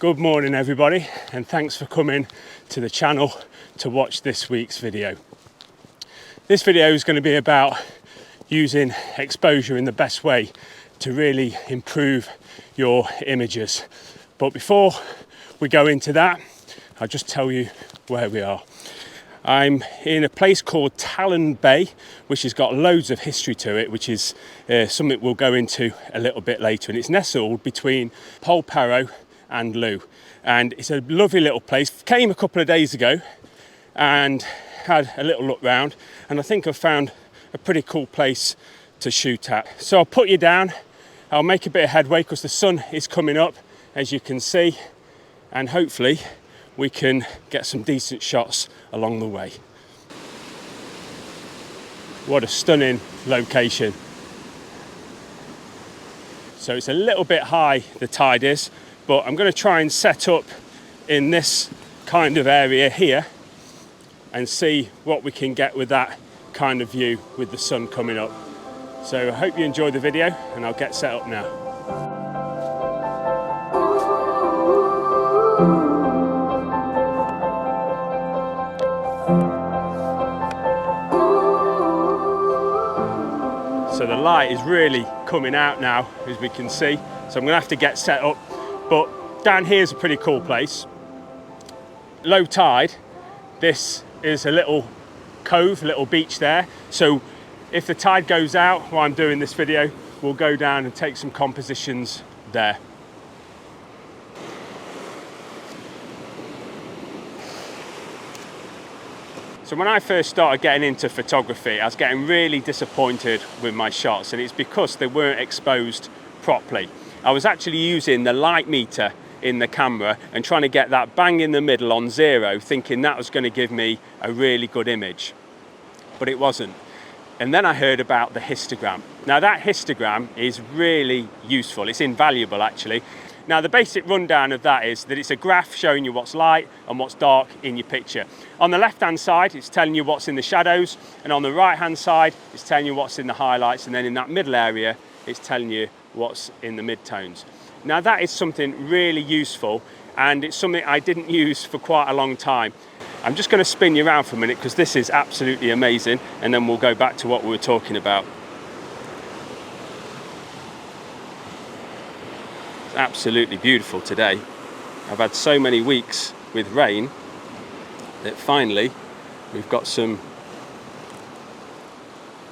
Good morning everybody, and thanks for coming to the channel to watch this week's video. This video is going to be about using exposure in the best way to really improve your images. But before we go into that, I'll just tell you where we are. I'm in a place called Talland Bay, which has got loads of history to it, which is something we'll go into a little bit later. And it's nestled between Polperro and Looe, and it's a lovely little place. Came a couple of days ago and had a little look round, and I think I've found a pretty cool place to shoot at. So I'll put you down, I'll make a bit of headway because the sun is coming up, as you can see, and hopefully we can get some decent shots along the way. What a stunning location. So it's a little bit high, the tide is, but I'm going to try and set up in this kind of area here and see what we can get with that kind of view with the sun coming up. So I hope you enjoy the video, and I'll get set up now. So the light is really coming out now, as we can see. So I'm going to have to get set up. But down here is a pretty cool place. Low tide, this is a little cove, a little beach there. So if the tide goes out while I'm doing this video, we'll go down and take some compositions there. So when I first started getting into photography, I was getting really disappointed with my shots, and it's because they weren't exposed properly. I was actually using the light meter in the camera and trying to get that bang in the middle on 0, thinking that was going to give me a really good image, but it wasn't. And then I heard about the histogram. Now that histogram is really useful, it's invaluable actually. Now the basic rundown of that is that it's a graph showing you what's light and what's dark in your picture. On the left hand side it's telling you what's in the shadows, and on the right hand side it's telling you what's in the highlights, and then in that middle area it's telling you what's in the mid-tones. Now that is something really useful, and it's something I didn't use for quite a long time. I'm just going to spin you around for a minute because this is absolutely amazing, and then we'll go back to what we were talking about. It's absolutely beautiful today. I've had so many weeks with rain that finally we've got some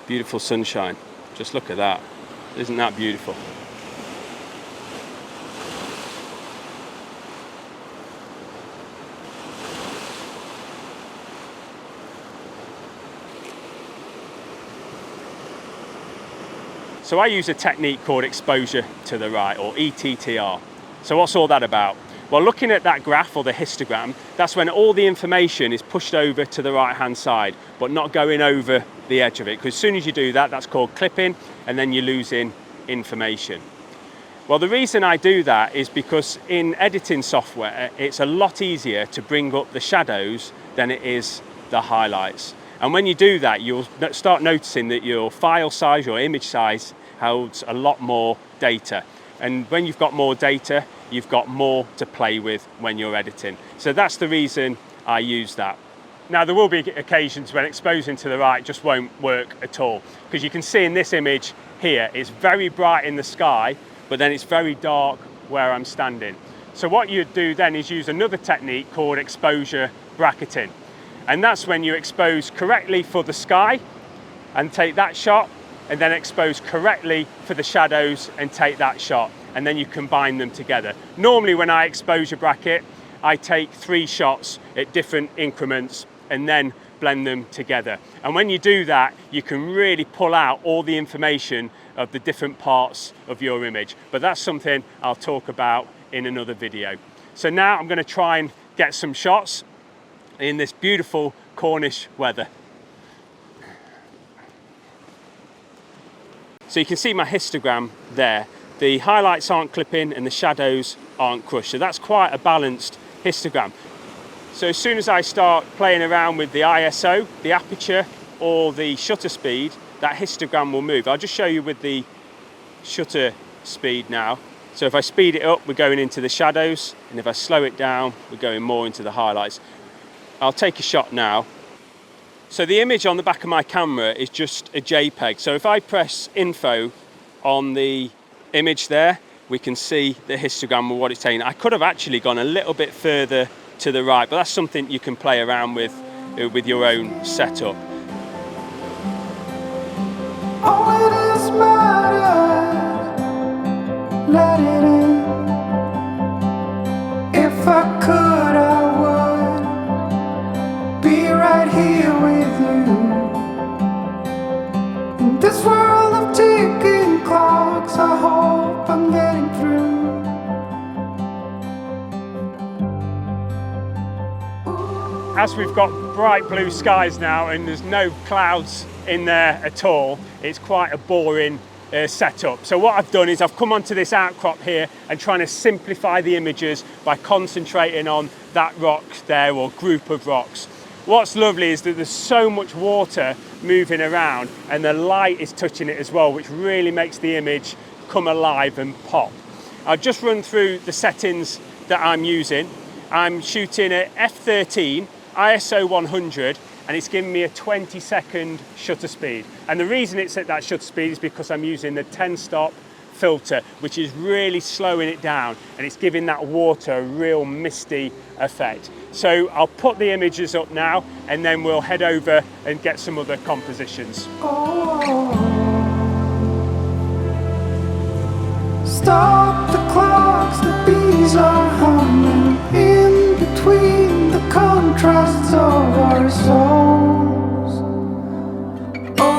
beautiful sunshine. Just look at that. Isn't that beautiful? So I use a technique called exposure to the right, or ETTR. So what's all that about? Well, looking at that graph or the histogram, that's when all the information is pushed over to the right hand side, but not going over the edge of it, because as soon as you do that, that's called clipping, and then you're losing information. Well, the reason I do that is because in editing software, it's a lot easier to bring up the shadows than it is the highlights. And when you do that, you'll start noticing that your file size, your image size, holds a lot more data. And when you've got more data, you've got more to play with when you're editing. So that's the reason I use that. Now there will be occasions when exposing to the right just won't work at all, because you can see in this image here, it's very bright in the sky, but then it's very dark where I'm standing. So what you'd do then is use another technique called exposure bracketing. And that's when you expose correctly for the sky and take that shot, and then expose correctly for the shadows and take that shot, and then you combine them together. Normally when I exposure bracket, I take 3 shots at different increments and then blend them together. And when you do that, you can really pull out all the information of the different parts of your image. But that's something I'll talk about in another video. So now I'm going to try and get some shots in this beautiful Cornish weather. So you can see my histogram there. The highlights aren't clipping and the shadows aren't crushed. So that's quite a balanced histogram. So as soon as I start playing around with the ISO, the aperture, or the shutter speed, that histogram will move. I'll just show you with the shutter speed now. So if I speed it up, we're going into the shadows, and if I slow it down, we're going more into the highlights. I'll take a shot now. So the image on the back of my camera is just a JPEG. So if I press info on the image there, we can see the histogram of what it's taking. I could have actually gone a little bit further to the right, but that's something you can play around with your own setup. Oh, it is matter, let it in. If I could, I would be right here with you. In this world of ticking clocks, I hope I'm getting through. As we've got bright blue skies now and there's no clouds in there at all, it's quite a boring setup. So what I've done is I've come onto this outcrop here and trying to simplify the images by concentrating on that rock there, or group of rocks. What's lovely is that there's so much water moving around and the light is touching it as well, which really makes the image come alive and pop. I'll just run through the settings that I'm using. I'm shooting at f13, ISO 100, and it's giving me a 20-second shutter speed. And the reason it's at that shutter speed is because I'm using the 10-stop filter, which is really slowing it down, and it's giving that water a real misty effect. So I'll put the images up now, and then we'll head over and get some other compositions. Oh, stop the clocks, the bees are humming in between the contrasts of our souls. Oh,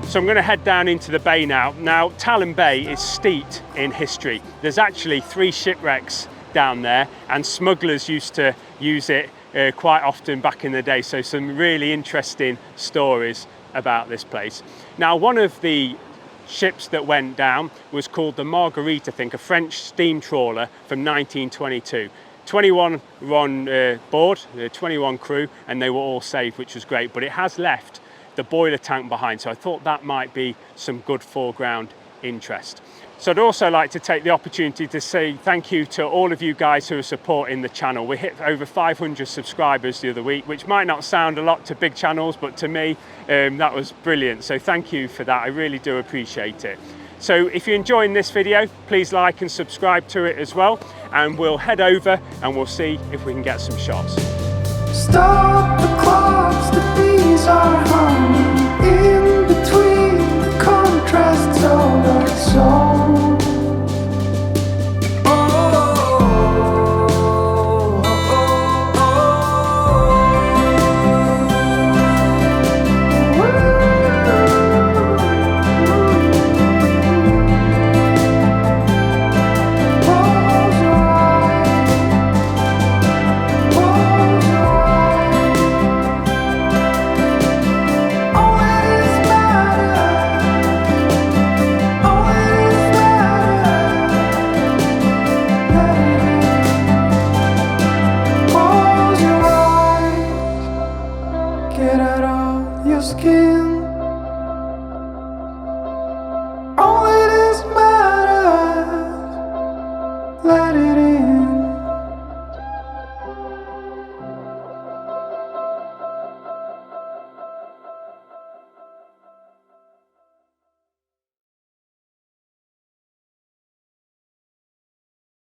So I'm going to head down into the bay now. Now, Talland Bay is steeped in history. There's actually 3 shipwrecks down there, and smugglers used to use it quite often back in the day. So some really interesting stories about this place. Now, one of the ships that went down was called the Marguerite, I think, a French steam trawler from 1922. 21 were on board, 21 crew, and they were all saved, which was great. But it has left the boiler tank behind, so I thought that might be some good foreground interest. So I'd also like to take the opportunity to say thank you to all of you guys who are supporting the channel. We hit over 500 subscribers the other week, which might not sound a lot to big channels, but to me that was brilliant. So thank you for that, I really do appreciate it. So if you're enjoying this video, please like and subscribe to it as well, and we'll head over and we'll see if we can get some shots. stop the clocks, the bees are humming.